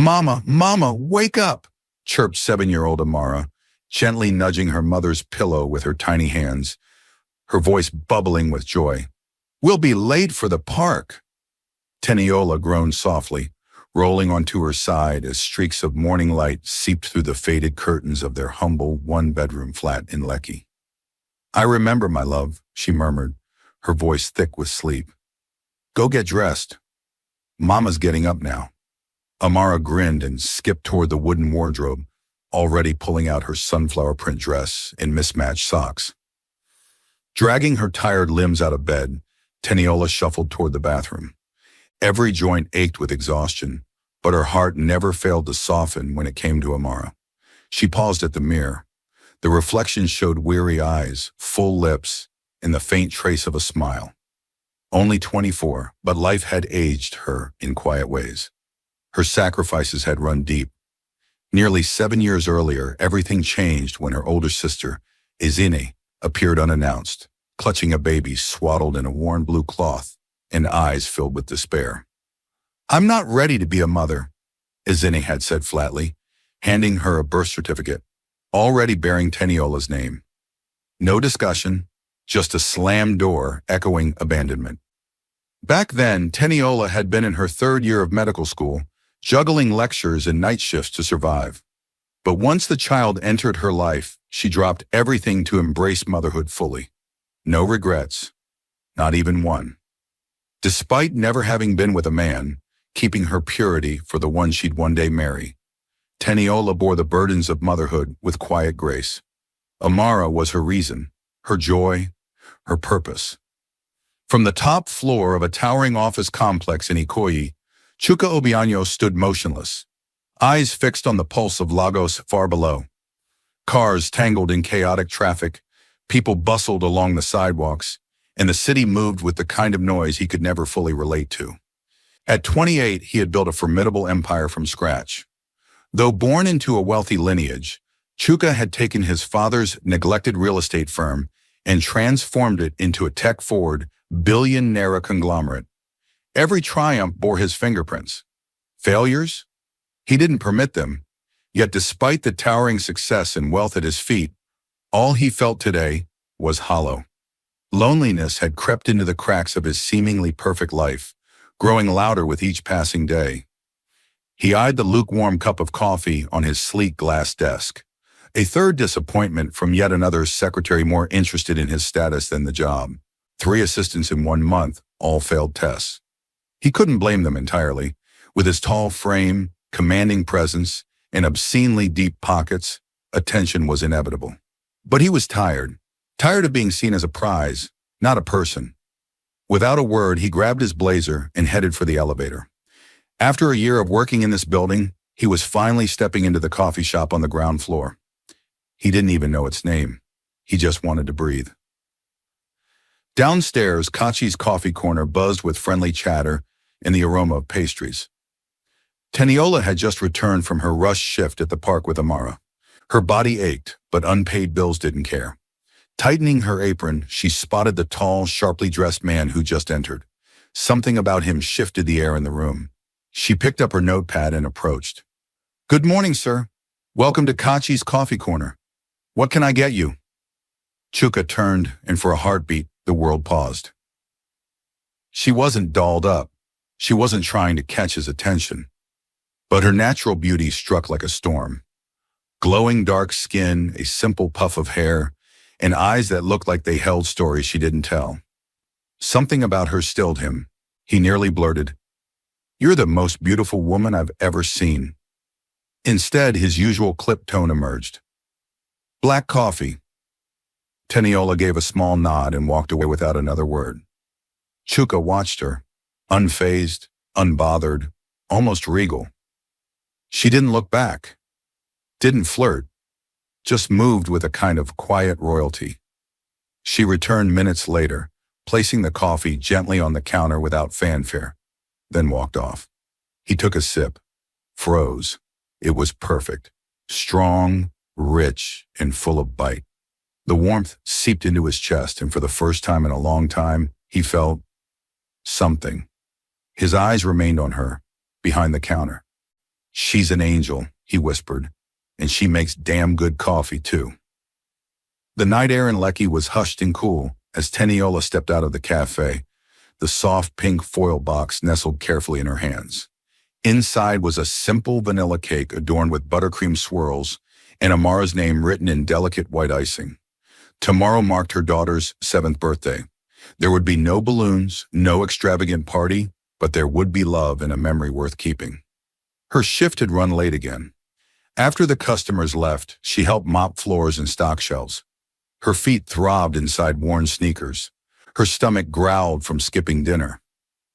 "Mama, Mama, wake up!" chirped 7-year-old Amara, gently nudging her mother's pillow with her tiny hands, her voice bubbling with joy. "We'll be late for the park." Teniola groaned softly, rolling onto her side as streaks of morning light seeped through the faded curtains of their humble one-bedroom flat in Lekki. "I remember, my love," she murmured, her voice thick with sleep. "Go get dressed. Mama's getting up now." Amara grinned and skipped toward the wooden wardrobe, already pulling out her sunflower print dress and mismatched socks. Dragging her tired limbs out of bed, Teniola shuffled toward the bathroom. Every joint ached with exhaustion, but her heart never failed to soften when it came to Amara. She paused at the mirror. The reflection showed weary eyes, full lips, and the faint trace of a smile. Only 24, but life had aged her in quiet ways. Her sacrifices had run deep. Nearly 7 years earlier, everything changed when her older sister, Izine, appeared unannounced, clutching a baby swaddled in a worn blue cloth and eyes filled with despair. "I'm not ready to be a mother," Izine had said flatly, handing her a birth certificate, already bearing Teniola's name. No discussion, just a slammed door echoing abandonment. Back then, Teniola had been in her 3rd year of medical school, juggling lectures and night shifts to survive. But once the child entered her life, she dropped everything to embrace motherhood fully. No regrets, not even one. Despite never having been with a man, keeping her purity for the one she'd one day marry, Teniola bore the burdens of motherhood with quiet grace. Amara was her reason, her joy, her purpose. From the top floor of a towering office complex in Ikoyi, Chuka Obiano stood motionless, eyes fixed on the pulse of Lagos far below. Cars tangled in chaotic traffic, people bustled along the sidewalks, and the city moved with the kind of noise he could never fully relate to. At 28, he had built a formidable empire from scratch. Though born into a wealthy lineage, Chuka had taken his father's neglected real estate firm and transformed it into a tech-forward, billionaire conglomerate. Every triumph bore his fingerprints. Failures? He didn't permit them. Yet despite the towering success and wealth at his feet, all he felt today was hollow. Loneliness had crept into the cracks of his seemingly perfect life, growing louder with each passing day. He eyed the lukewarm cup of coffee on his sleek glass desk, a third disappointment from yet another secretary more interested in his status than the job. 3 assistants in 1 month, all failed tests. He couldn't blame them entirely. With his tall frame, commanding presence, and obscenely deep pockets, attention was inevitable. But he was tired of being seen as a prize, not a person. Without a word, he grabbed his blazer and headed for the elevator. After a year of working in this building, he was finally stepping into the coffee shop on the ground floor. He didn't even know its name. He just wanted to breathe. Downstairs, Kachi's coffee corner buzzed with friendly chatter and the aroma of pastries. Teniola had just returned from her rush shift at the park with Amara. Her body ached, but unpaid bills didn't care. Tightening her apron, she spotted the tall, sharply dressed man who just entered. Something about him shifted the air in the room. She picked up her notepad and approached. "Good morning, sir. Welcome to Kachi's coffee corner. What can I get you?" Chuka turned, and for a heartbeat, the world paused. She wasn't dolled up. She wasn't trying to catch his attention. But her natural beauty struck like a storm. Glowing dark skin, a simple puff of hair, and eyes that looked like they held stories she didn't tell. Something about her stilled him. He nearly blurted, "You're the most beautiful woman I've ever seen." Instead, his usual clipped tone emerged. "Black coffee." Teniola gave a small nod and walked away without another word. Chuka watched her, unfazed, unbothered, almost regal. She didn't look back, didn't flirt, just moved with a kind of quiet royalty. She returned minutes later, placing the coffee gently on the counter without fanfare, then walked off. He took a sip, froze. It was perfect, strong, rich, and full of bite. The warmth seeped into his chest, and for the first time in a long time, he felt something. His eyes remained on her, behind the counter. She's an angel, he whispered, and she makes damn good coffee, too. The night air in Lecky was hushed and cool as Teniola stepped out of the cafe, the soft pink foil box nestled carefully in her hands. Inside was a simple vanilla cake adorned with buttercream swirls and Amara's name written in delicate white icing. Tomorrow marked her daughter's 7th birthday. There would be no balloons, no extravagant party, but there would be love and a memory worth keeping. Her shift had run late again. After the customers left, she helped mop floors and stock shelves. Her feet throbbed inside worn sneakers. Her stomach growled from skipping dinner.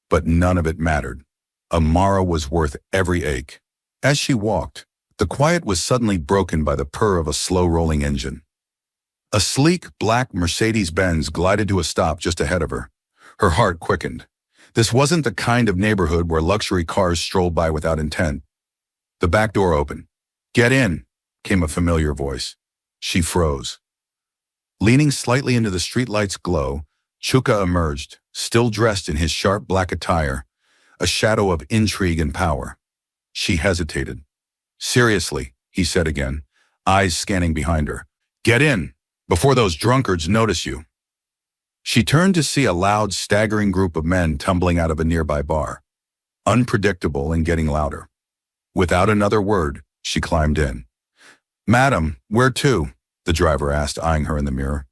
But none of it mattered. Amara was worth every ache. As she walked, the quiet was suddenly broken by the purr of a slow-rolling engine. A sleek, black Mercedes-Benz glided to a stop just ahead of her. Her heart quickened. This wasn't the kind of neighborhood where luxury cars strolled by without intent. The back door opened. "Get in," came a familiar voice. She froze. Leaning slightly into the streetlight's glow, Chuka emerged, still dressed in his sharp black attire, a shadow of intrigue and power. She hesitated. "Seriously," he said again, eyes scanning behind her. "Get in, before those drunkards notice you." She turned to see a loud, staggering group of men tumbling out of a nearby bar, unpredictable and getting louder. Without another word, she climbed in. "Madam, where to?" the driver asked, eyeing her in the mirror.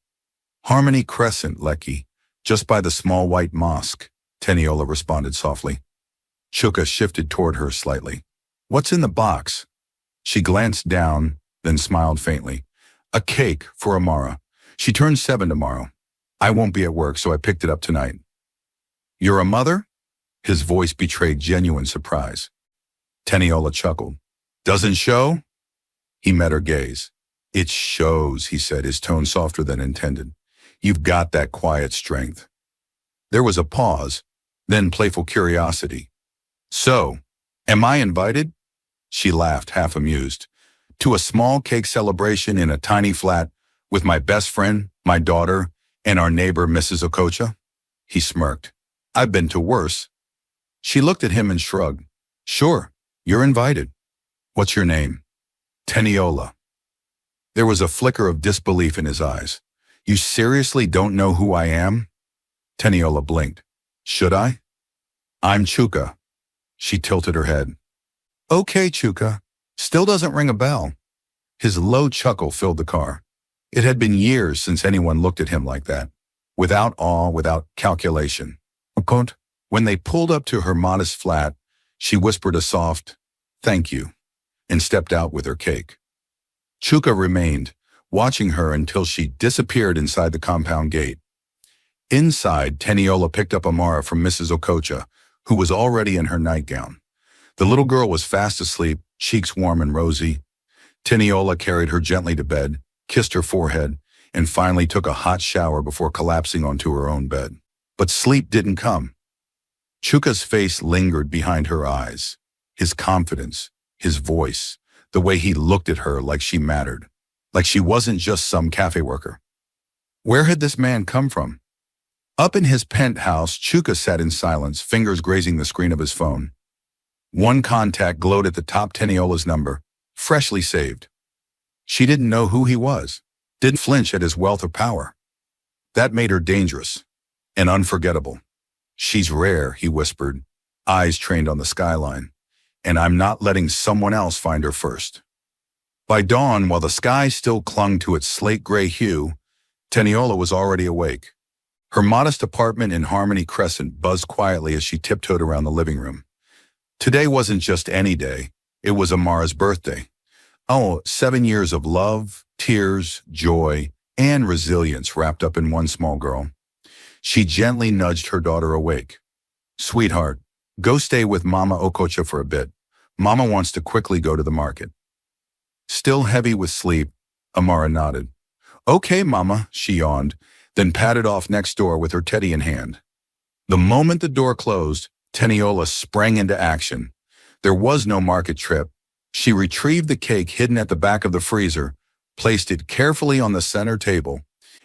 "Harmony Crescent, Lecky, just by the small white mosque," Teniola responded softly. Chuka shifted toward her slightly. "What's in the box?" She glanced down, then smiled faintly. "A cake for Amara. She turns 7 tomorrow. I won't be at work, so I picked it up tonight." "You're a mother?" His voice betrayed genuine surprise. Teniola chuckled. "Doesn't show?" He met her gaze. "It shows," he said, his tone softer than intended. "You've got that quiet strength." There was a pause, then playful curiosity. "So, am I invited?" She laughed, half amused. "To a small cake celebration in a tiny flat with my best friend, my daughter, and our neighbor, Mrs. Okocha?" He smirked. "I've been to worse." She looked at him and shrugged. "Sure, you're invited. What's your name?" "Teniola." There was a flicker of disbelief in his eyes. "You seriously don't know who I am?" Teniola blinked. "Should I?" "I'm Chuka." She tilted her head. "Okay, Chuka. Still doesn't ring a bell." His low chuckle filled the car. It had been years since anyone looked at him like that, without awe, without calculation. When they pulled up to her modest flat, she whispered a soft, "Thank you," and stepped out with her cake. Chuka remained, watching her until she disappeared inside the compound gate. Inside, Teniola picked up Amara from Mrs. Okocha, who was already in her nightgown. The little girl was fast asleep, cheeks warm and rosy. Teniola carried her gently to bed, kissed her forehead, and finally took a hot shower before collapsing onto her own bed. But sleep didn't come. Chuka's face lingered behind her eyes, his confidence, his voice, the way he looked at her like she mattered, like she wasn't just some cafe worker. Where had this man come from? Up in his penthouse, Chuka sat in silence, fingers grazing the screen of his phone. One contact glowed at the top, Teniola's number, freshly saved. She didn't know who he was, didn't flinch at his wealth or power. That made her dangerous and unforgettable. "She's rare," he whispered, eyes trained on the skyline, "and I'm not letting someone else find her first." By dawn, while the sky still clung to its slate-gray hue, Teniola was already awake. Her modest apartment in Harmony Crescent buzzed quietly as she tiptoed around the living room. Today wasn't just any day, it was Amara's birthday. Oh, 7 years of love, tears, joy, and resilience wrapped up in one small girl. She gently nudged her daughter awake. "Sweetheart, go stay with Mama Okocha for a bit. Mama wants to quickly go to the market." Still heavy with sleep, Amara nodded. "Okay, Mama," she yawned, then padded off next door with her teddy in hand. The moment the door closed, Teniola sprang into action. There was no market trip. She retrieved the cake hidden at the back of the freezer, placed it carefully on the center table,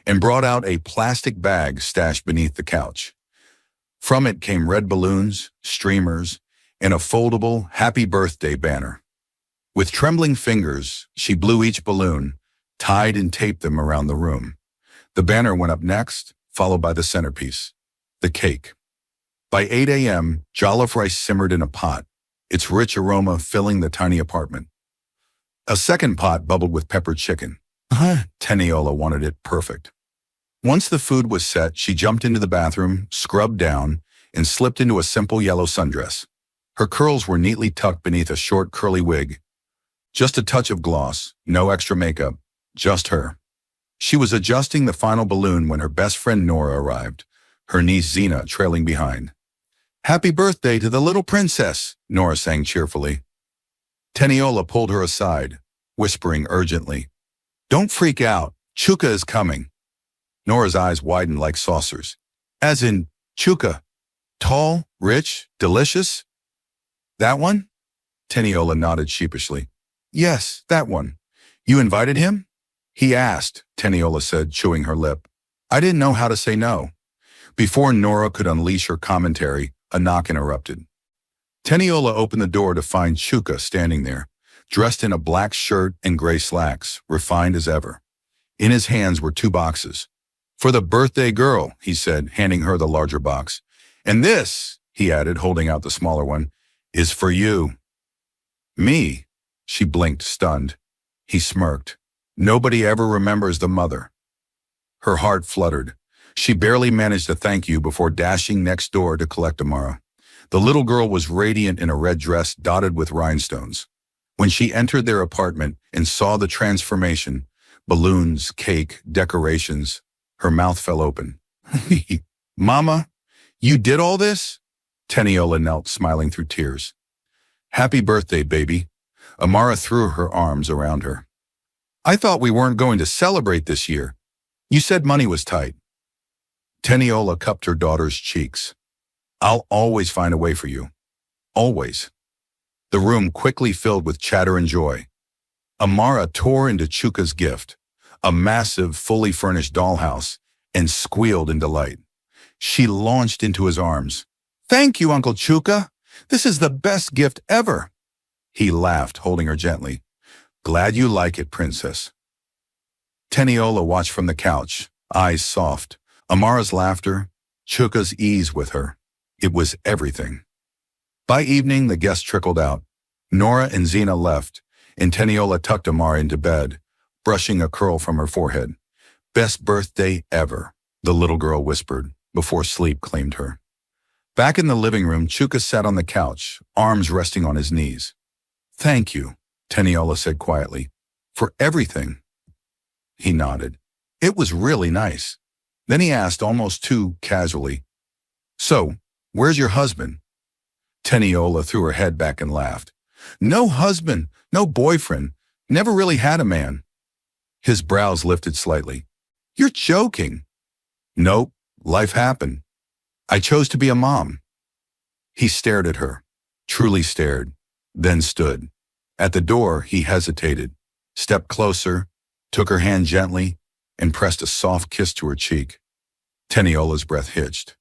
and brought out a plastic bag stashed beneath the couch. From it came red balloons, streamers, and a foldable "Happy Birthday" banner. With trembling fingers, she blew each balloon, tied and taped them around the room. The banner went up next, followed by the centerpiece, the cake. By 8 a.m., jollof rice simmered in a pot, its rich aroma filling the tiny apartment. A second pot bubbled with peppered chicken. Teniola wanted it perfect. Once the food was set, she jumped into the bathroom, scrubbed down, and slipped into a simple yellow sundress. Her curls were neatly tucked beneath a short curly wig. Just a touch of gloss, no extra makeup, just her. She was adjusting the final balloon when her best friend Nora arrived, her niece Zena trailing behind. "Happy birthday to the little princess," Nora sang cheerfully. Teniola pulled her aside, whispering urgently, "Don't freak out, Chuka is coming." Nora's eyes widened like saucers. "As in, Chuka, tall, rich, delicious?" "That one?" Teniola nodded sheepishly. "Yes, that one. You invited him?" "He asked," Teniola said, chewing her lip. "I didn't know how to say no." Before Nora could unleash her commentary, a knock interrupted. Teniola opened the door to find Chuka standing there, dressed in a black shirt and gray slacks, refined as ever. In his hands were 2 boxes. "For the birthday girl," he said, handing her the larger box. "And this," he added, holding out the smaller one, "is for you." "Me?" She blinked, stunned. He smirked. "Nobody ever remembers the mother." Her heart fluttered. She barely managed to thank you before dashing next door to collect Amara. The little girl was radiant in a red dress dotted with rhinestones. When she entered their apartment and saw the transformation, balloons, cake, decorations, her mouth fell open. "Mama, you did all this?" Teniola knelt, smiling through tears. "Happy birthday, baby." Amara threw her arms around her. "I thought we weren't going to celebrate this year. You said money was tight." Teniola cupped her daughter's cheeks. "I'll always find a way for you. Always." The room quickly filled with chatter and joy. Amara tore into Chuka's gift, a massive, fully furnished dollhouse, and squealed in delight. She launched into his arms. "Thank you, Uncle Chuka. This is the best gift ever." He laughed, holding her gently. "Glad you like it, princess." Teniola watched from the couch, eyes soft. Amara's laughter, Chuka's ease with her. It was everything. By evening, the guests trickled out. Nora and Zena left, and Teniola tucked Amara into bed, brushing a curl from her forehead. "Best birthday ever," the little girl whispered, before sleep claimed her. Back in the living room, Chuka sat on the couch, arms resting on his knees. "Thank you," Teniola said quietly, "for everything." He nodded. "It was really nice." Then he asked almost too casually, "So, where's your husband?" Teniola threw her head back and laughed. "No husband, no boyfriend, never really had a man." His brows lifted slightly. "You're joking." "Nope, life happened. I chose to be a mom." He stared at her, truly stared, then stood. At the door, he hesitated, stepped closer, took her hand gently, and pressed a soft kiss to her cheek. Teniola's breath hitched.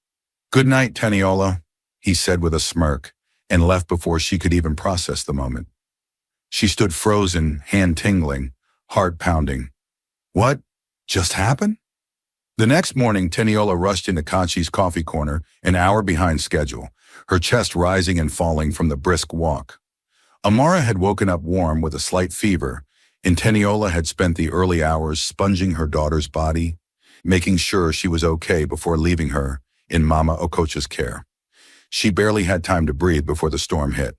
"Good night, Teniola," he said with a smirk, and left before she could even process the moment. She stood frozen, hand tingling, heart pounding. What just happened? The next morning, Teniola rushed into Kachi's coffee corner, an hour behind schedule, her chest rising and falling from the brisk walk. Amara had woken up warm with a slight fever, and Teniola had spent the early hours sponging her daughter's body, making sure she was okay before leaving her in Mama Okocha's care. She barely had time to breathe before the storm hit.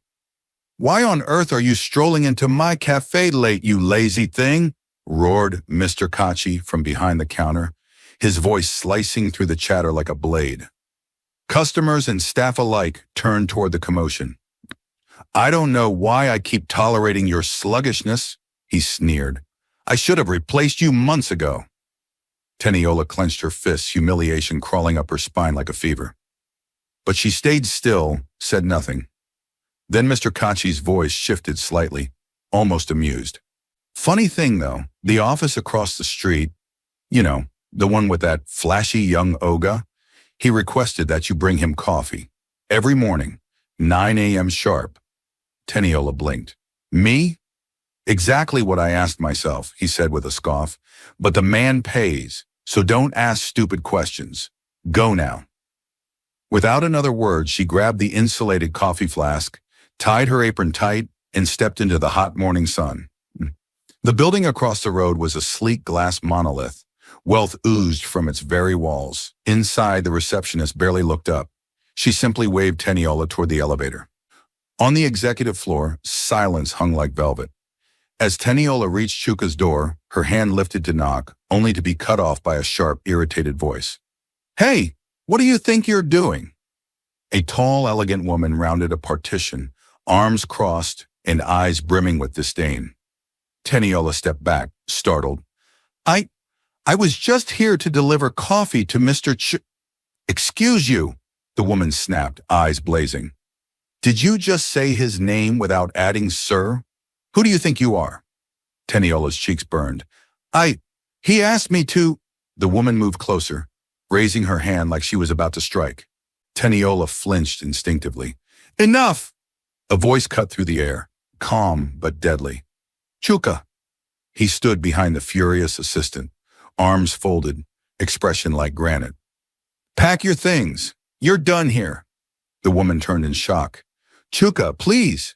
"Why on earth are you strolling into my cafe late, you lazy thing?" roared Mr. Kachi from behind the counter, his voice slicing through the chatter like a blade. Customers and staff alike turned toward the commotion. "I don't know why I keep tolerating your sluggishness," he sneered. "I should have replaced you months ago." Teniola clenched her fists, humiliation crawling up her spine like a fever. But she stayed still, said nothing. Then Mr. Kachi's voice shifted slightly, almost amused. "Funny thing, though, the office across the street, you know, the one with that flashy young Oga, he requested that you bring him coffee. Every morning, 9 a.m. sharp." Teniola blinked. "Me? Exactly what I asked myself, he said with a scoff. But the man pays, so don't ask stupid questions. Go now. Without another word, she grabbed the insulated coffee flask, tied her apron tight, and stepped into the hot morning sun. The building across the road was a sleek glass monolith. Wealth oozed from its very walls. Inside, the receptionist barely looked up. She simply waved Teniola toward the elevator. On the executive floor, silence hung like velvet. As Teniola reached Chuka's door, her hand lifted to knock, only to be cut off by a sharp, irritated voice. "Hey, what do you think you're doing?" A tall, elegant woman rounded a partition, arms crossed and eyes brimming with disdain. Teniola stepped back, startled. I was just here to deliver coffee to Mr. Excuse you," the woman snapped, eyes blazing. "Did you just say his name without adding sir? Who do you think you are?" Teniola's cheeks burned. He asked me to—" The woman moved closer, raising her hand like she was about to strike. Teniola flinched instinctively. "Enough!" A voice cut through the air, calm but deadly. "Chuka." He stood behind the furious assistant, arms folded, expression like granite. "Pack your things. You're done here." The woman turned in shock. "Chuka, please.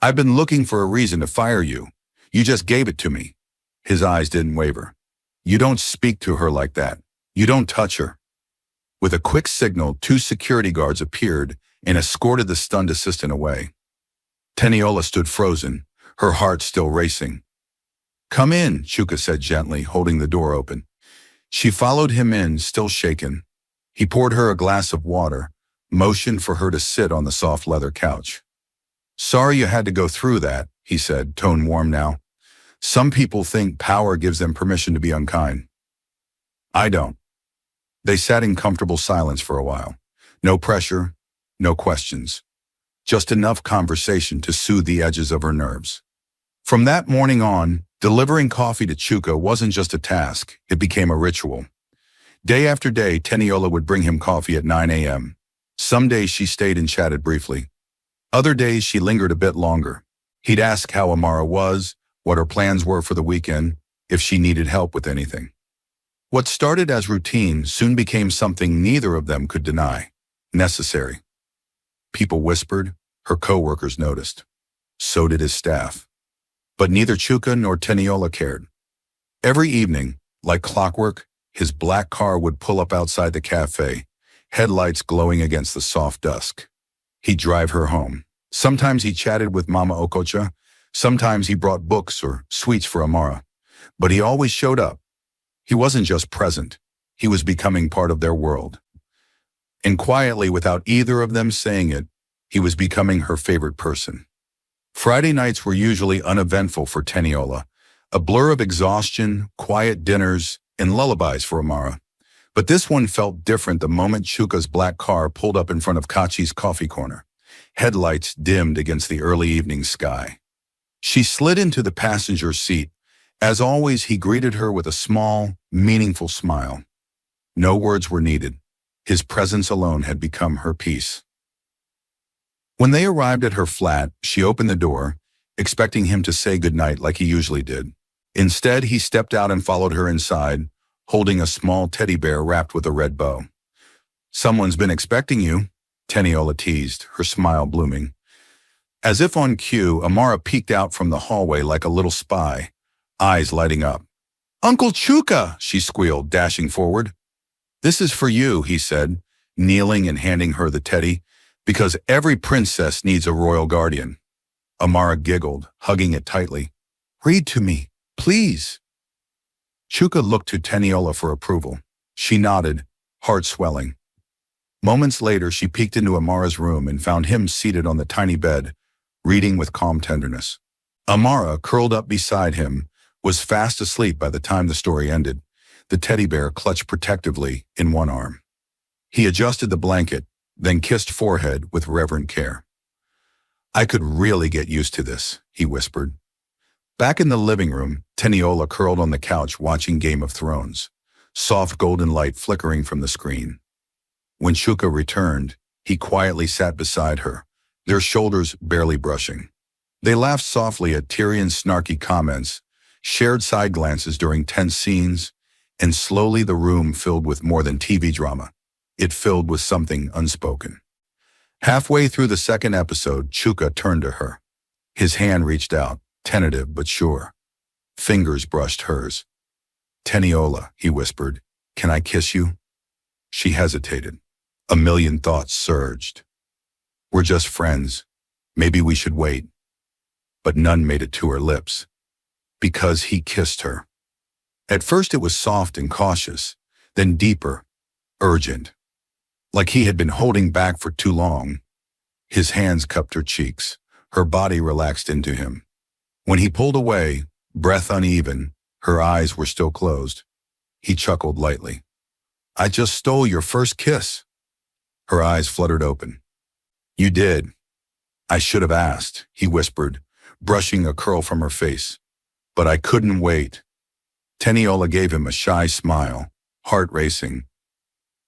I've been looking for a reason to fire you. You just gave it to me." His eyes didn't waver. "You don't speak to her like that. You don't touch her." With a quick signal, 2 security guards appeared and escorted the stunned assistant away. Teniola stood frozen, her heart still racing. "Come in," Chuka said gently, holding the door open. She followed him in, still shaken. He poured her a glass of water, motioned for her to sit on the soft leather couch. "Sorry you had to go through that," he said, tone warm now. "Some people think power gives them permission to be unkind. I don't." They sat in comfortable silence for a while. No pressure, no questions. Just enough conversation to soothe the edges of her nerves. From that morning on, delivering coffee to Chuka wasn't just a task, it became a ritual. Day after day, Teniola would bring him coffee at 9 a.m. Some days she stayed and chatted briefly. Other days she lingered a bit longer. He'd ask how Amara was, what her plans were for the weekend, if she needed help with anything. What started as routine soon became something neither of them could deny. Necessary. People whispered, her co-workers noticed. So did his staff. But neither Chuka nor Teniola cared. Every evening, like clockwork, his black car would pull up outside the cafe, headlights glowing against the soft dusk. He'd drive her home. Sometimes he chatted with Mama Okocha, sometimes he brought books or sweets for Amara. But he always showed up. He wasn't just present, he was becoming part of their world. And quietly, without either of them saying it, he was becoming her favorite person. Friday nights were usually uneventful for Teniola, a blur of exhaustion, quiet dinners, and lullabies for Amara. But this one felt different the moment Chuka's black car pulled up in front of Kachi's coffee corner. Headlights dimmed against the early evening sky. She slid into the passenger seat. As always, he greeted her with a small, meaningful smile. No words were needed. His presence alone had become her peace. When they arrived at her flat, she opened the door, expecting him to say goodnight like he usually did. Instead, he stepped out and followed her inside, holding a small teddy bear wrapped with a red bow. "Someone's been expecting you," Teniola teased, her smile blooming. As if on cue, Amara peeked out from the hallway like a little spy, eyes lighting up. "Uncle Chuka," she squealed, dashing forward. "This is for you," he said, kneeling and handing her the teddy, "because every princess needs a royal guardian." Amara giggled, hugging it tightly. "Read to me, please." Chuka looked to Teniola for approval. She nodded, heart swelling. Moments later, she peeked into Amara's room and found him seated on the tiny bed, reading with calm tenderness. Amara, curled up beside him, was fast asleep by the time the story ended, the teddy bear clutched protectively in one arm. He adjusted the blanket, then kissed forehead with reverent care. "I could really get used to this," he whispered. Back in the living room, Teniola curled on the couch watching Game of Thrones, soft golden light flickering from the screen. When Chuka returned, he quietly sat beside her, their shoulders barely brushing. They laughed softly at Tyrion's snarky comments, shared side glances during tense scenes, and slowly the room filled with more than TV drama. It filled with something unspoken. Halfway through the second episode, Chuka turned to her. His hand reached out, tentative but sure. Fingers brushed hers. "Teniola," he whispered, "can I kiss you?" She hesitated. A million thoughts surged. "We're just friends. Maybe we should wait." But none made it to her lips. Because he kissed her. At first it was soft and cautious, then deeper, urgent. Like he had been holding back for too long. His hands cupped her cheeks. Her body relaxed into him. When he pulled away, breath uneven, her eyes were still closed. He chuckled lightly. "I just stole your first kiss." Her eyes fluttered open. "You did. I should have asked," he whispered, brushing a curl from her face. "But I couldn't wait." Teniola gave him a shy smile, heart racing.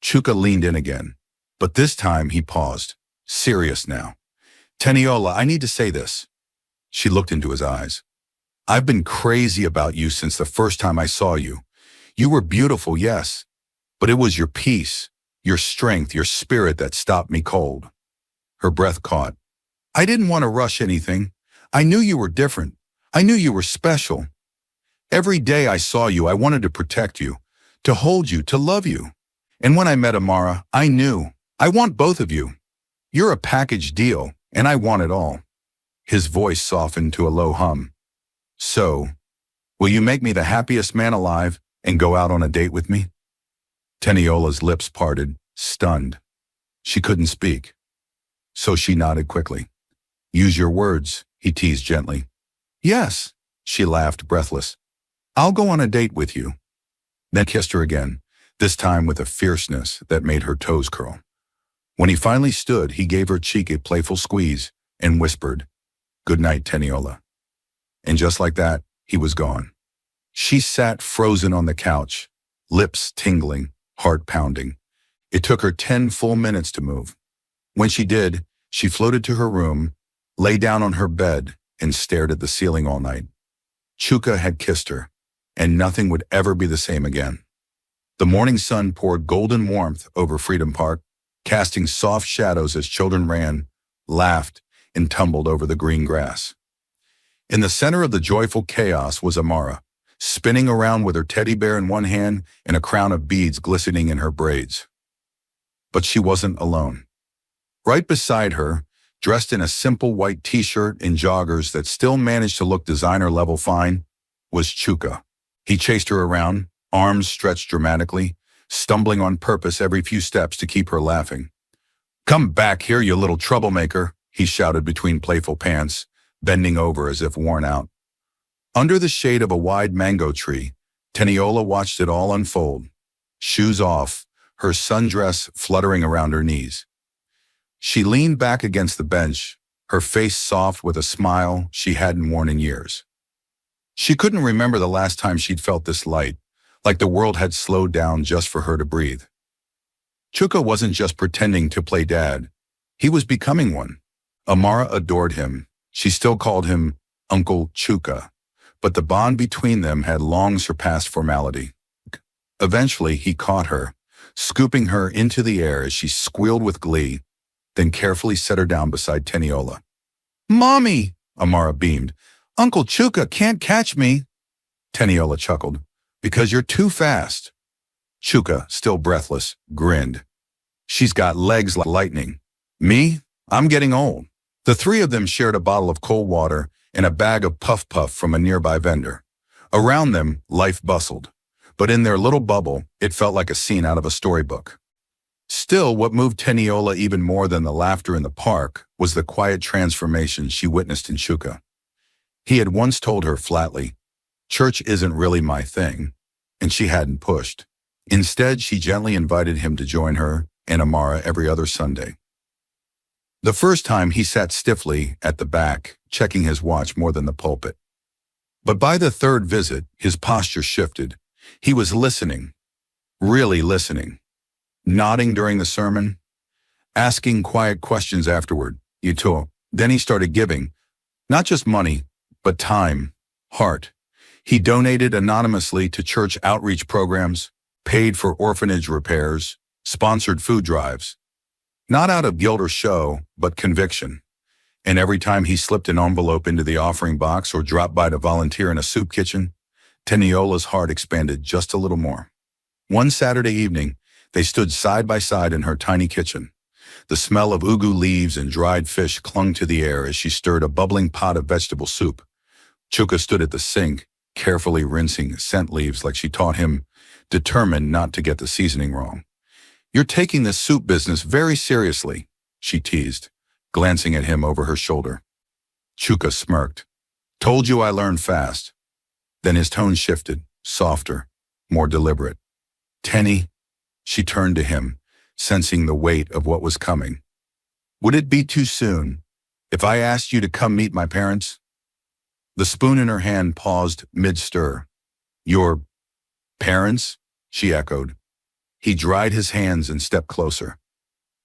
Chuka leaned in again, but this time he paused, serious now. "Teniola, I need to say this." She looked into his eyes. "I've been crazy about you since the first time I saw you. You were beautiful, yes, but it was your peace, your strength, your spirit that stopped me cold." Her breath caught. "I didn't want to rush anything. I knew you were different. I knew you were special. Every day I saw you, I wanted to protect you, to hold you, to love you. And when I met Amara, I knew, I want both of you. You're a package deal, and I want it all." His voice softened to a low hum. "So, will you make me the happiest man alive and go out on a date with me?" Teniola's lips parted, stunned. She couldn't speak. So she nodded quickly. "Use your words," he teased gently. "Yes," she laughed, breathless. "I'll go on a date with you." Then kissed her again, this time with a fierceness that made her toes curl. When he finally stood, he gave her cheek a playful squeeze and whispered, "Good night, Teniola." And just like that, he was gone. She sat frozen on the couch, lips tingling, heart pounding. It took her 10 full minutes to move. When she did, she floated to her room, lay down on her bed, and stared at the ceiling all night. Chuka had kissed her, and nothing would ever be the same again. The morning sun poured golden warmth over Freedom Park, casting soft shadows as children ran, laughed, and tumbled over the green grass. In the center of the joyful chaos was Amara, spinning around with her teddy bear in one hand and a crown of beads glistening in her braids. But she wasn't alone. Right beside her, dressed in a simple white t-shirt and joggers that still managed to look designer-level fine, was Chuka. He chased her around, arms stretched dramatically, stumbling on purpose every few steps to keep her laughing. "Come back here, you little troublemaker," he shouted between playful pants, bending over as if worn out. Under the shade of a wide mango tree, Teniola watched it all unfold. Shoes off, her sundress fluttering around her knees. She leaned back against the bench, her face soft with a smile she hadn't worn in years. She couldn't remember the last time she'd felt this light, like the world had slowed down just for her to breathe. Chuka wasn't just pretending to play dad. He was becoming one. Amara adored him. She still called him Uncle Chuka, but the bond between them had long surpassed formality. Eventually, he caught her, scooping her into the air as she squealed with glee, then carefully set her down beside Teniola. "Mommy!" Amara beamed. "Uncle Chuka can't catch me." Teniola chuckled. "Because you're too fast." Chuka, still breathless, grinned. "She's got legs like lightning. Me? I'm getting old." The three of them shared a bottle of cold water and a bag of Puff Puff from a nearby vendor. Around them, life bustled. But in their little bubble, it felt like a scene out of a storybook. Still, what moved Teniola even more than the laughter in the park was the quiet transformation she witnessed in Chuka. He had once told her flatly, "Church isn't really my thing," and she hadn't pushed. Instead, she gently invited him to join her and Amara every other Sunday. The first time he sat stiffly at the back, checking his watch more than the pulpit. But by the third visit, his posture shifted. He was listening, really listening, nodding during the sermon, asking quiet questions afterward. Then he started giving, Not just money, but time, heart. He donated anonymously to church outreach programs, paid for orphanage repairs, sponsored food drives. Not out of guilt or show, but conviction. And every time he slipped an envelope into the offering box or dropped by to volunteer in a soup kitchen, Teniola's heart expanded just a little more. One Saturday evening, they stood side by side in her tiny kitchen. The smell of ugu leaves and dried fish clung to the air as she stirred a bubbling pot of vegetable soup. Chuka stood at the sink, carefully rinsing scent leaves like she taught him, determined not to get the seasoning wrong. "You're taking this soup business very seriously," she teased, glancing at him over her shoulder. Chuka smirked. "Told you I learned fast." Then his tone shifted, softer, more deliberate. "Tenny," she turned to him, sensing the weight of what was coming. "Would it be too soon if I asked you to come meet my parents?" The spoon in her hand paused mid-stir. "Your parents?" she echoed. He dried his hands and stepped closer.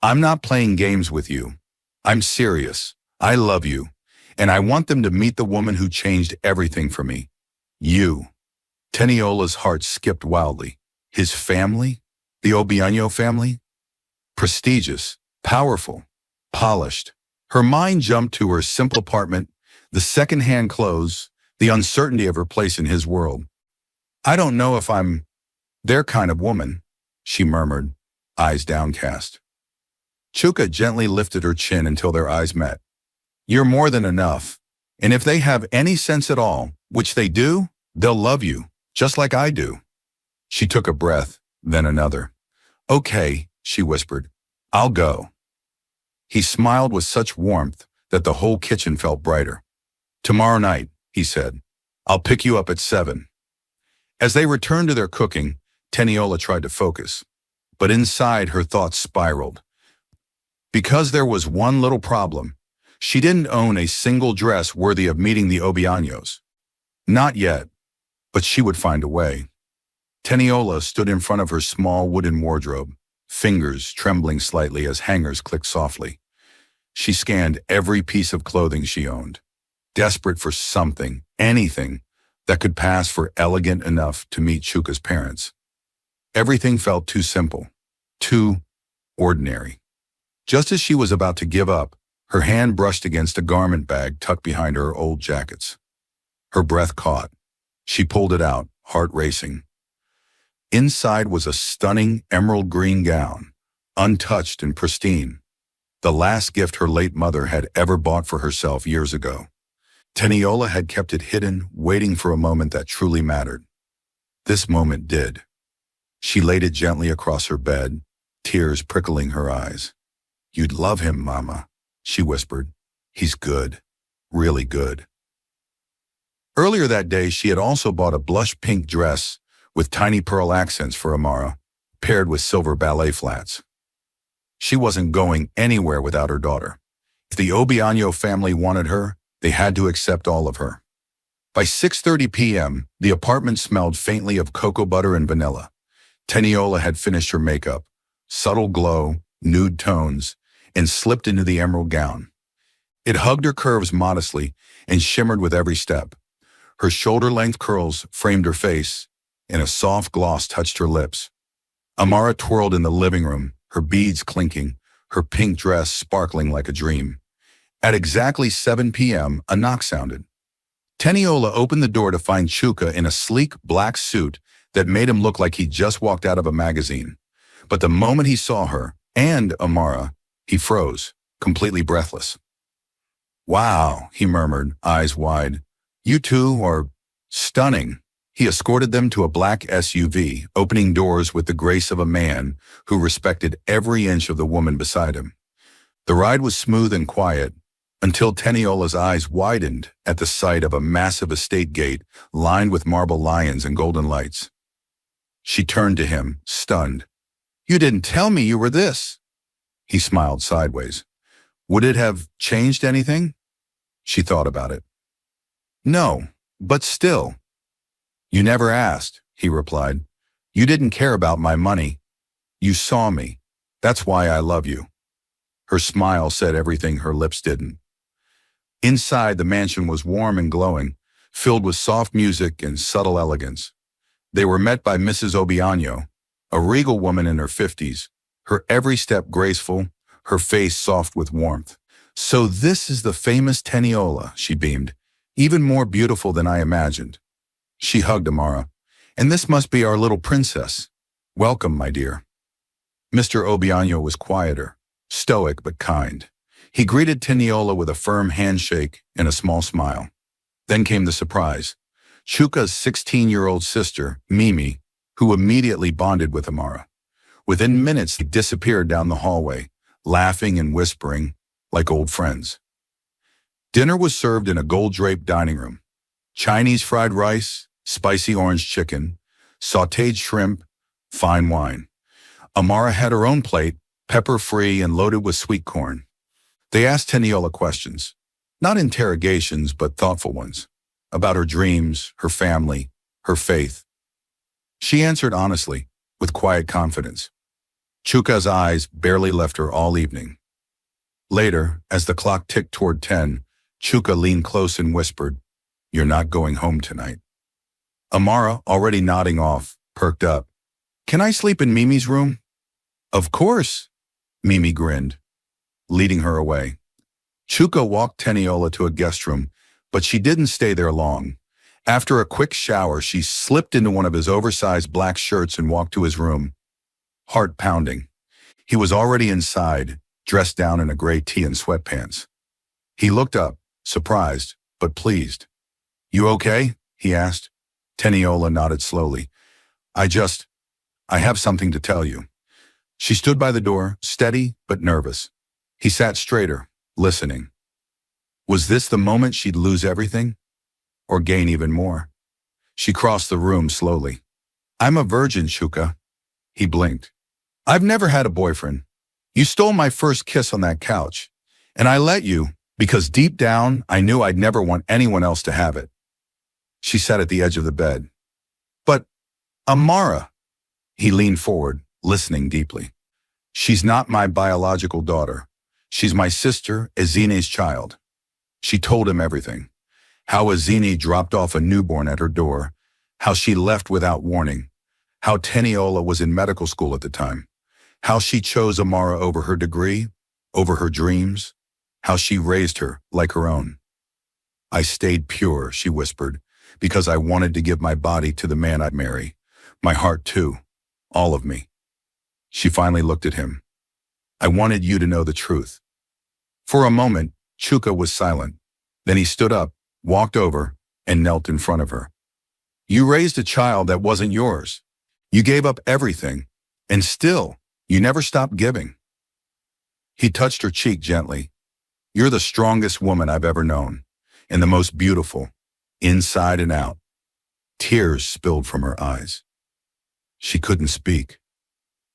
"I'm not playing games with you. I'm serious. I love you, and I want them to meet the woman who changed everything for me. You." Teniola's heart skipped wildly. His family? The Obiano family? Prestigious, powerful, polished. Her mind jumped to her simple apartment, the second-hand clothes, the uncertainty of her place in his world. "I don't know if I'm their kind of woman," she murmured, eyes downcast. Chuka gently lifted her chin until their eyes met. "You're more than enough, and if they have any sense at all, which they do, they'll love you, just like I do." She took a breath, then another. "Okay," she whispered. "I'll go." He smiled with such warmth that the whole kitchen felt brighter. "Tomorrow night," he said. "I'll pick you up at 7. As they returned to their cooking, Teniola tried to focus. But inside, her thoughts spiraled. Because there was one little problem. She didn't own a single dress worthy of meeting the Obianos. Not yet, but she would find a way. Teniola stood in front of her small wooden wardrobe, fingers trembling slightly as hangers clicked softly. She scanned every piece of clothing she owned, desperate for something, anything, that could pass for elegant enough to meet Chuka's parents. Everything felt too simple, too ordinary. Just as she was about to give up, her hand brushed against a garment bag tucked behind her old jackets. Her breath caught. She pulled it out, heart racing. Inside was a stunning emerald green gown, untouched and pristine. The last gift her late mother had ever bought for herself years ago. Teniola had kept it hidden, waiting for a moment that truly mattered. This moment did. She laid it gently across her bed, tears prickling her eyes. "You'd love him, Mama," she whispered. "He's good, really good." Earlier that day, she had also bought a blush pink dress with tiny pearl accents for Amara, paired with silver ballet flats. She wasn't going anywhere without her daughter. If the Obiano family wanted her, they had to accept all of her. By 6:30 p.m., the apartment smelled faintly of cocoa butter and vanilla. Teniola had finished her makeup, subtle glow, nude tones, and slipped into the emerald gown. It hugged her curves modestly and shimmered with every step. Her shoulder-length curls framed her face, and a soft gloss touched her lips. Amara twirled in the living room, her beads clinking, her pink dress sparkling like a dream. At exactly 7 p.m., a knock sounded. Teniola opened the door to find Chuka in a sleek black suit that made him look like he'd just walked out of a magazine. But the moment he saw her, and Amara, he froze, completely breathless. "Wow," he murmured, eyes wide. "You two are stunning." He escorted them to a black SUV, opening doors with the grace of a man who respected every inch of the woman beside him. The ride was smooth and quiet, until Teniola's eyes widened at the sight of a massive estate gate lined with marble lions and golden lights. She turned to him, stunned. "You didn't tell me you were this." He smiled sideways. "Would it have changed anything?" She thought about it. "No, but still." "You never asked," he replied. "You didn't care about my money. You saw me. That's why I love you." Her smile said everything her lips didn't. Inside, the mansion was warm and glowing, filled with soft music and subtle elegance. They were met by Mrs. Obiano, a regal woman in her 50s, her every step graceful, her face soft with warmth. "So this is the famous Teniola," she beamed, "even more beautiful than I imagined." She hugged Amara. "And this must be our little princess. Welcome, my dear." Mr. Obiano was quieter, stoic but kind. He greeted Teniola with a firm handshake and a small smile. Then came the surprise. Chuka's 16-year-old sister, Mimi, who immediately bonded with Amara. Within minutes, they disappeared down the hallway, laughing and whispering like old friends. Dinner was served in a gold-draped dining room. Chinese fried rice, spicy orange chicken, sautéed shrimp, fine wine. Amara had her own plate, pepper-free and loaded with sweet corn. They asked Teniola questions, not interrogations but thoughtful ones, about her dreams, her family, her faith. She answered honestly, with quiet confidence. Chuka's eyes barely left her all evening. Later, as the clock ticked toward 10, Chuka leaned close and whispered, "You're not going home tonight." Amara, already nodding off, perked up. "Can I sleep in Mimi's room?" "Of course," Mimi grinned, leading her away. Chuka walked Teniola to a guest room, but she didn't stay there long. After a quick shower, she slipped into one of his oversized black shirts and walked to his room, heart pounding. He was already inside, dressed down in a gray tee and sweatpants. He looked up, surprised, but pleased. "You okay?" he asked. Teniola nodded slowly. I have something to tell you." She stood by the door, steady but nervous. He sat straighter, listening. Was this the moment she'd lose everything? Or gain even more? She crossed the room slowly. "I'm a virgin, Chuka." He blinked. "I've never had a boyfriend. You stole my first kiss on that couch. And I let you, because deep down, I knew I'd never want anyone else to have it." She sat at the edge of the bed. "But, Amara," he leaned forward, listening deeply. "She's not my biological daughter. She's my sister, Ezine's child." She told him everything. How Ezine dropped off a newborn at her door, how she left without warning, how Teniola was in medical school at the time, how she chose Amara over her degree, over her dreams, how she raised her like her own. "I stayed pure," she whispered, "because I wanted to give my body to the man I'd marry. My heart too. All of me." She finally looked at him. "I wanted you to know the truth." For a moment, Chuka was silent. Then he stood up, walked over, and knelt in front of her. "You raised a child that wasn't yours. You gave up everything, and still, you never stopped giving." He touched her cheek gently. "You're the strongest woman I've ever known, and the most beautiful, inside and out." Tears spilled from her eyes. She couldn't speak.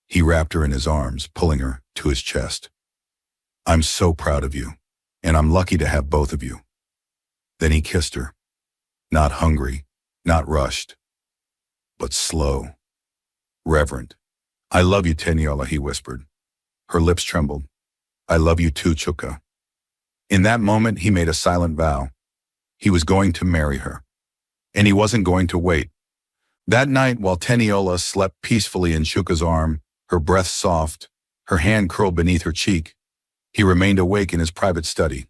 He wrapped her in his arms, pulling her to his chest. "I'm so proud of you, and I'm lucky to have both of you." Then he kissed her. Not hungry, not rushed, but slow, reverent. "I love you, Teniola," he whispered. Her lips trembled. "I love you too, Chuka." In that moment, he made a silent vow. He was going to marry her, and he wasn't going to wait. That night, while Teniola slept peacefully in Chuka's arm, her breath soft, her hand curled beneath her cheek, he remained awake in his private study.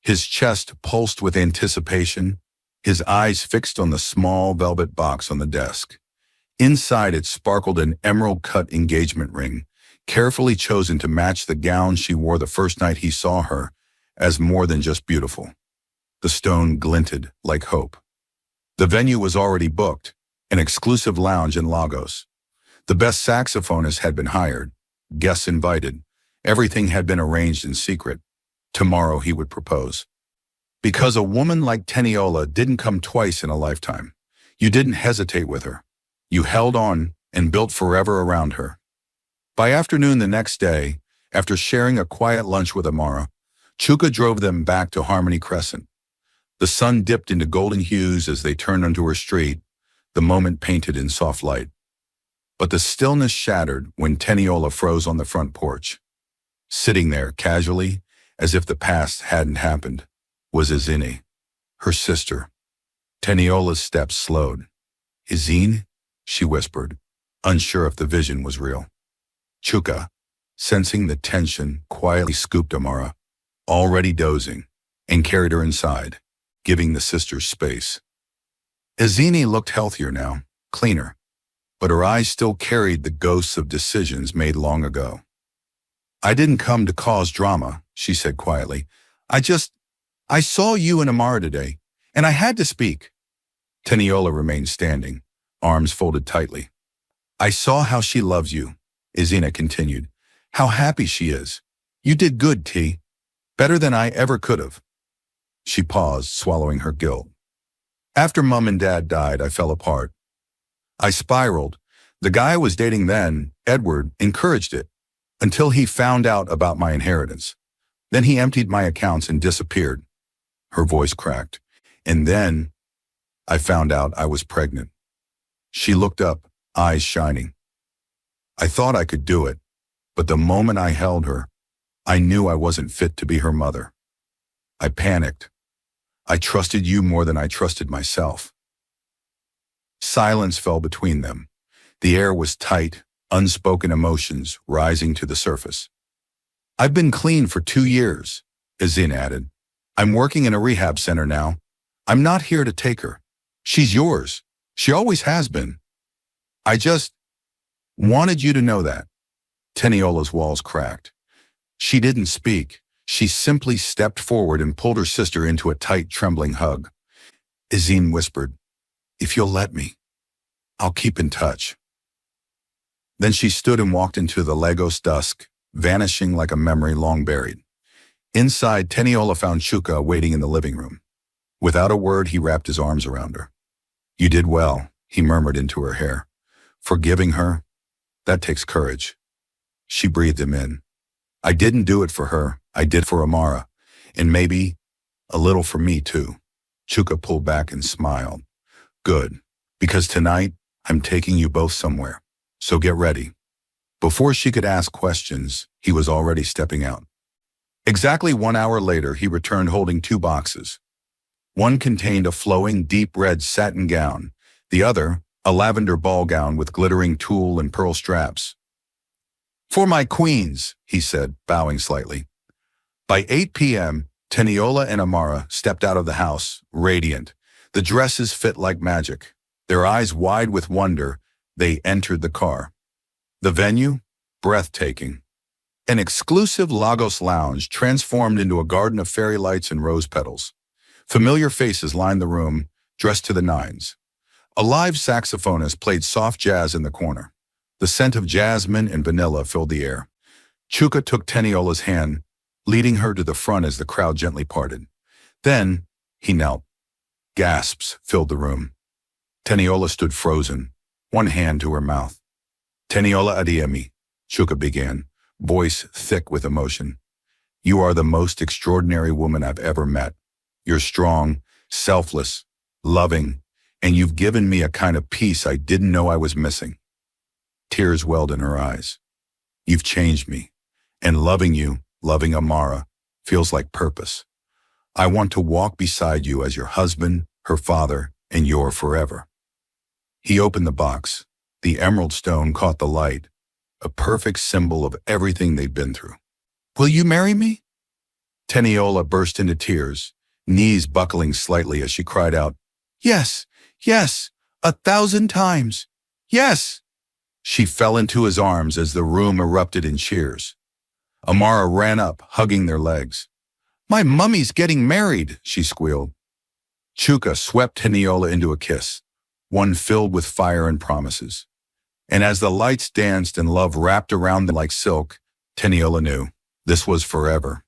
His chest pulsed with anticipation, his eyes fixed on the small velvet box on the desk. Inside it sparkled an emerald-cut engagement ring, carefully chosen to match the gown she wore the first night he saw her, as more than just beautiful. The stone glinted like hope. The venue was already booked, an exclusive lounge in Lagos. The best saxophonist had been hired, guests invited. Everything had been arranged in secret. Tomorrow he would propose. Because a woman like Teniola didn't come twice in a lifetime. You didn't hesitate with her. You held on and built forever around her. By afternoon the next day, after sharing a quiet lunch with Amara, Chuka drove them back to Harmony Crescent. The sun dipped into golden hues as they turned onto her street, the moment painted in soft light. But the stillness shattered when Teniola froze on the front porch, sitting there casually, as if the past hadn't happened. was Izini, her sister. Teniola's steps slowed. "Izine?" she whispered, unsure if the vision was real. Chuka, sensing the tension, quietly scooped Amara, already dozing, and carried her inside, giving the sisters space. Izini looked healthier now, cleaner, but her eyes still carried the ghosts of decisions made long ago. "I didn't come to cause drama," she said quietly. I saw you and Amara today, and I had to speak." Teniola remained standing, arms folded tightly. "I saw how she loves you," Izina continued. "How happy she is. You did good, T. Better than I ever could have." She paused, swallowing her guilt. "After Mom and Dad died, I fell apart. I spiraled. The guy I was dating then, Edward, encouraged it, until he found out about my inheritance. Then he emptied my accounts and disappeared." Her voice cracked. "And then I found out I was pregnant." She looked up, eyes shining. "I thought I could do it, but the moment I held her, I knew I wasn't fit to be her mother. I panicked. I trusted you more than I trusted myself." Silence fell between them. The air was tight, unspoken emotions rising to the surface. "I've been clean for 2 years," Izin added. "I'm working in a rehab center now. I'm not here to take her. She's yours. She always has been. I just wanted you to know that." Teniola's walls cracked. She didn't speak. She simply stepped forward and pulled her sister into a tight, trembling hug. Izin whispered, "If you'll let me, I'll keep in touch." Then she stood and walked into the Lagos dusk, vanishing like a memory long buried. Inside, Teniola found Chuka waiting in the living room. Without a word, he wrapped his arms around her. "You did well," he murmured into her hair. "Forgiving her, that takes courage." She breathed him in. "I didn't do it for her. I did for Amara, and maybe a little for me too." Chuka pulled back and smiled. "Good, because tonight I'm taking you both somewhere, so get ready." Before she could ask questions, he was already stepping out. Exactly 1 hour later, he returned holding 2 boxes. One contained a flowing, deep red satin gown, the other, a lavender ball gown with glittering tulle and pearl straps. "For my queens," he said, bowing slightly. By 8 p.m., Teniola and Amara stepped out of the house, radiant. The dresses fit like magic. Their eyes wide with wonder, they entered the car. The venue? Breathtaking. An exclusive Lagos lounge transformed into a garden of fairy lights and rose petals. Familiar faces lined the room, dressed to the nines. A live saxophonist played soft jazz in the corner. The scent of jasmine and vanilla filled the air. Chuka took Teniola's hand, leading her to the front as the crowd gently parted. Then, he knelt. Gasps filled the room. Teniola stood frozen, one hand to her mouth. "Teniola Adiemi," Chuka began, voice thick with emotion. "You are the most extraordinary woman I've ever met. You're strong, selfless, loving, and you've given me a kind of peace I didn't know I was missing." Tears welled in her eyes. "You've changed me, and loving you, loving Amara, feels like purpose. I want to walk beside you as your husband, her father, and your forever." He opened the box. The emerald stone caught the light, a perfect symbol of everything they'd been through. "Will you marry me?" Teniola burst into tears, knees buckling slightly as she cried out, "Yes, yes, 1,000 times, yes!" She fell into his arms as the room erupted in cheers. Amara ran up, hugging their legs. "My mummy's getting married," she squealed. Chuka swept Teniola into a kiss, one filled with fire and promises. And as the lights danced and love wrapped around them like silk, Teniola knew this was forever.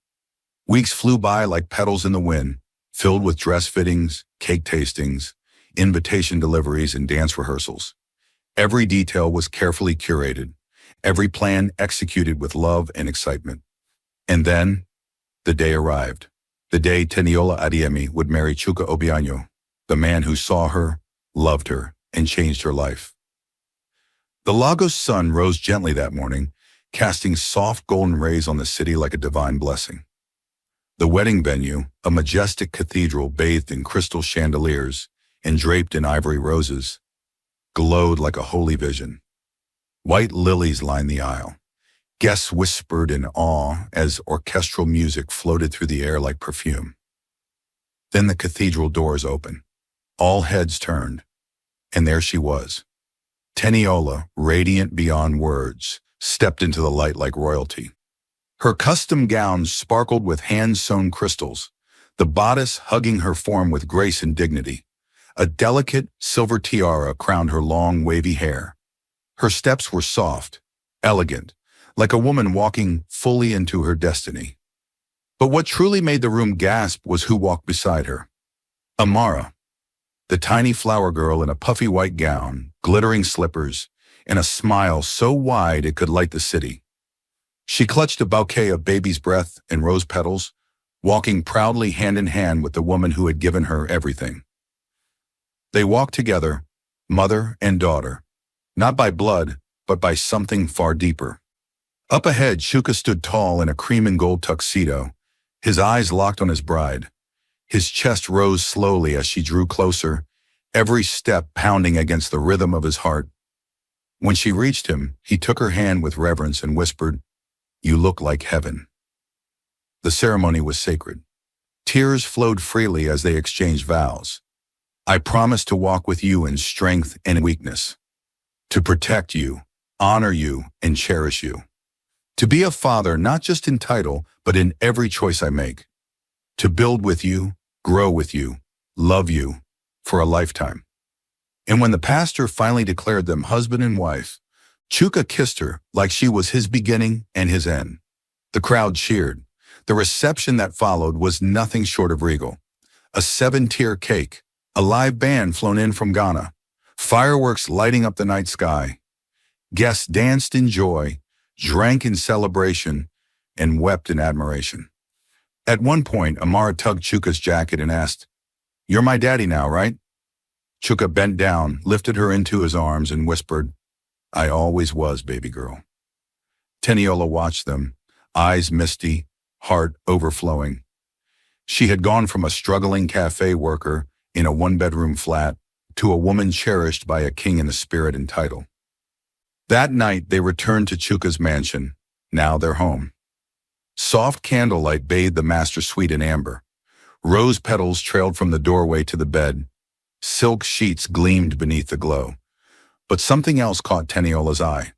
Weeks flew by like petals in the wind, filled with dress fittings, cake tastings, invitation deliveries, and dance rehearsals. Every detail was carefully curated, every plan executed with love and excitement. And then, the day arrived. The day Teniola Adiemi would marry Chuka Obiano, the man who saw her, loved her, and changed her life. The Lagos sun rose gently that morning, casting soft golden rays on the city like a divine blessing. The wedding venue, a majestic cathedral bathed in crystal chandeliers and draped in ivory roses, glowed like a holy vision. White lilies lined the aisle. Guests whispered in awe as orchestral music floated through the air like perfume. Then the cathedral doors opened. All heads turned, and there she was. Teniola, radiant beyond words, stepped into the light like royalty. Her custom gown sparkled with hand-sewn crystals, the bodice hugging her form with grace and dignity. A delicate silver tiara crowned her long, wavy hair. Her steps were soft, elegant, like a woman walking fully into her destiny. But what truly made the room gasp was who walked beside her. Amara, the tiny flower girl in a puffy white gown, glittering slippers, and a smile so wide it could light the city. She clutched a bouquet of baby's breath and rose petals, walking proudly hand in hand with the woman who had given her everything. They walked together, mother and daughter, not by blood, but by something far deeper. Up ahead, Shuka stood tall in a cream and gold tuxedo, his eyes locked on his bride. His chest rose slowly as she drew closer, every step pounding against the rhythm of his heart. When she reached him, he took her hand with reverence and whispered, "You look like heaven." The ceremony was sacred. Tears flowed freely as they exchanged vows. "I promise to walk with you in strength and weakness, to protect you, honor you, and cherish you. To be a father not just in title, but in every choice I make. To build with you, grow with you, love you, for a lifetime." And when the pastor finally declared them husband and wife, Chuka kissed her like she was his beginning and his end. The crowd cheered. The reception that followed was nothing short of regal. A 7-tier cake, a live band flown in from Ghana, fireworks lighting up the night sky. Guests danced in joy, drank in celebration, and wept in admiration. At one point, Amara tugged Chuka's jacket and asked, "You're my daddy now, right?" Chuka bent down, lifted her into his arms, and whispered, "I always was, baby girl." Teniola watched them, eyes misty, heart overflowing. She had gone from a struggling cafe worker in a 1-bedroom flat to a woman cherished by a king in the spirit and title. That night, they returned to Chuka's mansion, now their home. Soft candlelight bathed the master suite in amber. Rose petals trailed from the doorway to the bed. Silk sheets gleamed beneath the glow. But something else caught Teniola's eye.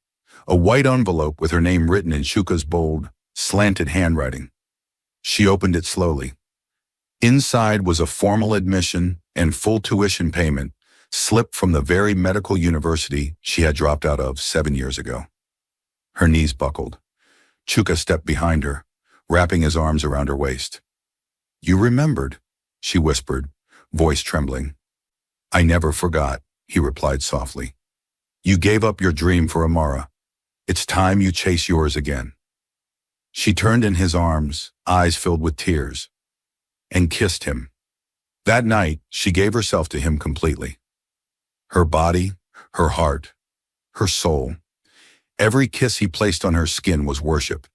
A white envelope with her name written in Chuka's bold, slanted handwriting. She opened it slowly. Inside was a formal admission and full tuition payment slipped from the very medical university she had dropped out of 7 years ago. Her knees buckled. Chuka stepped behind her, wrapping his arms around her waist. "You remembered," she whispered, voice trembling. "I never forgot," he replied softly. "You gave up your dream for Amara. It's time you chase yours again." She turned in his arms, eyes filled with tears, and kissed him. That night, she gave herself to him completely. Her body, her heart, her soul. Every kiss he placed on her skin was worship.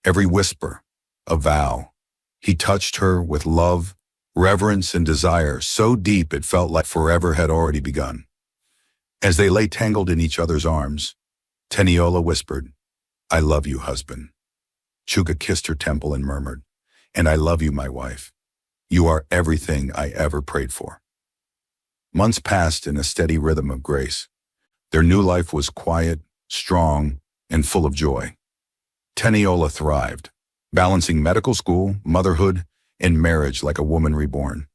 Every whisper, a vow. He touched her with love, reverence, and desire so deep it felt like forever had already begun. As they lay tangled in each other's arms, Teniola whispered, "I love you, husband." Chuka kissed her temple and murmured, "And I love you, my wife. You are everything I ever prayed for." Months passed in a steady rhythm of grace. Their new life was quiet, strong, and full of joy. Teniola thrived, balancing medical school, motherhood, and marriage like a woman reborn.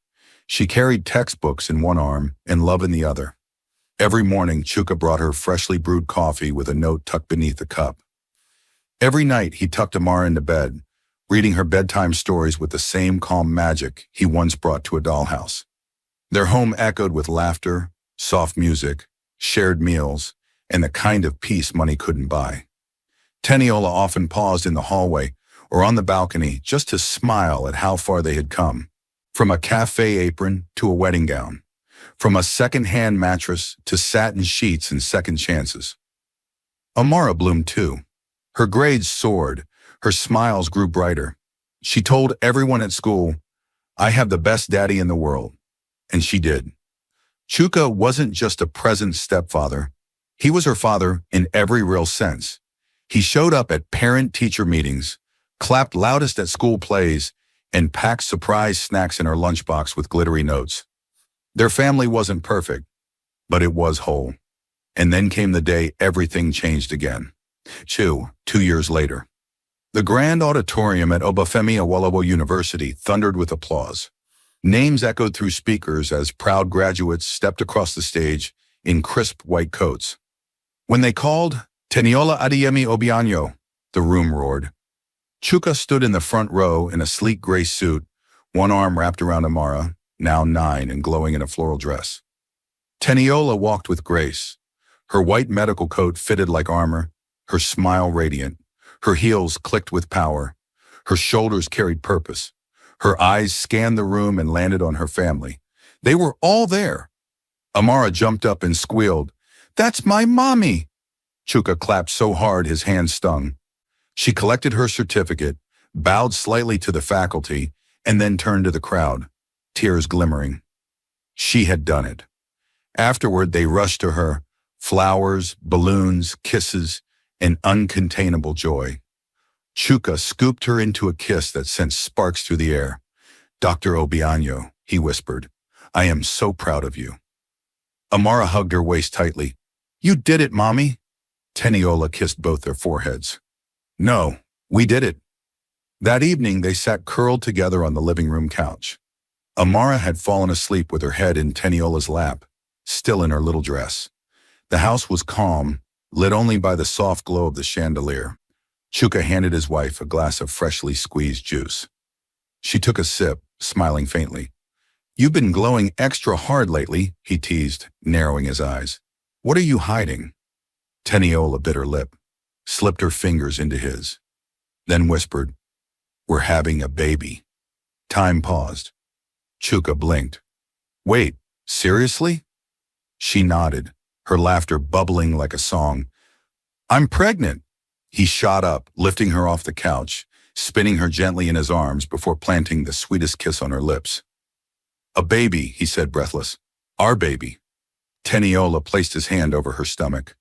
She carried textbooks in one arm and love in the other. Every morning, Chuka brought her freshly brewed coffee with a note tucked beneath the cup. Every night, he tucked Amara into bed, reading her bedtime stories with the same calm magic he once brought to a dollhouse. Their home echoed with laughter, soft music, shared meals, and the kind of peace money couldn't buy. Teniola often paused in the hallway or on the balcony just to smile at how far they had come, from a cafe apron to a wedding gown, from a second-hand mattress to satin sheets and second chances. Amara bloomed too. Her grades soared, her smiles grew brighter, She told everyone at school, I have the best daddy in the world. And she did. Chuka wasn't just a present stepfather. He was her father in every real sense. He showed up at parent-teacher meetings, clapped loudest at school plays, and packed surprise snacks in her lunchbox with glittery notes. Their family wasn't perfect, but it was whole. And then came the day everything changed again. 2 years later. The grand auditorium at Obafemi Awolowo University thundered with applause. Names echoed through speakers as proud graduates stepped across the stage in crisp white coats. When they called, Teniola Adeyemi Obianyo, the room roared. Chuka stood in the front row in a sleek gray suit, one arm wrapped around Amara, now 9 and glowing in a floral dress. Teniola walked with grace. Her white medical coat fitted like armor, her smile radiant. Her heels clicked with power. Her shoulders carried purpose. Her eyes scanned the room and landed on her family. They were all there. Amara jumped up and squealed, That's my mommy! Chuka clapped so hard his hands stung. She collected her certificate, bowed slightly to the faculty, and then turned to the crowd, tears glimmering. She had done it. Afterward, they rushed to her, flowers, balloons, kisses, and uncontainable joy. Chuka scooped her into a kiss that sent sparks through the air. Dr. Obianyo, he whispered, I am so proud of you. Amara hugged her waist tightly. You did it, Mommy. Teniola kissed both their foreheads. No, we did it. That evening, they sat curled together on the living room couch. Amara had fallen asleep with her head in Teniola's lap, still in her little dress. The house was calm, lit only by the soft glow of the chandelier. Chuka handed his wife a glass of freshly squeezed juice. She took a sip, smiling faintly. You've been glowing extra hard lately, he teased, narrowing his eyes. What are you hiding? Teniola bit her lip, slipped her fingers into his, then whispered, We're having a baby. Time paused. Chuka blinked. Wait, seriously? She nodded, her laughter bubbling like a song. I'm pregnant. He shot up, lifting her off the couch, spinning her gently in his arms before planting the sweetest kiss on her lips. A baby, he said breathless. Our baby. Teniola placed his hand over her stomach.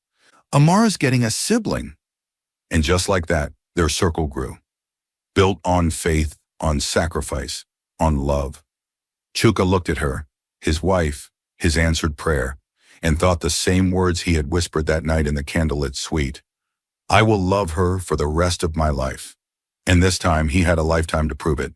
Amara's getting a sibling. And just like that, their circle grew. Built on faith, on sacrifice, on love. Chuka looked at her, his wife, his answered prayer, and thought the same words he had whispered that night in the candlelit suite. I will love her for the rest of my life. And this time he had a lifetime to prove it.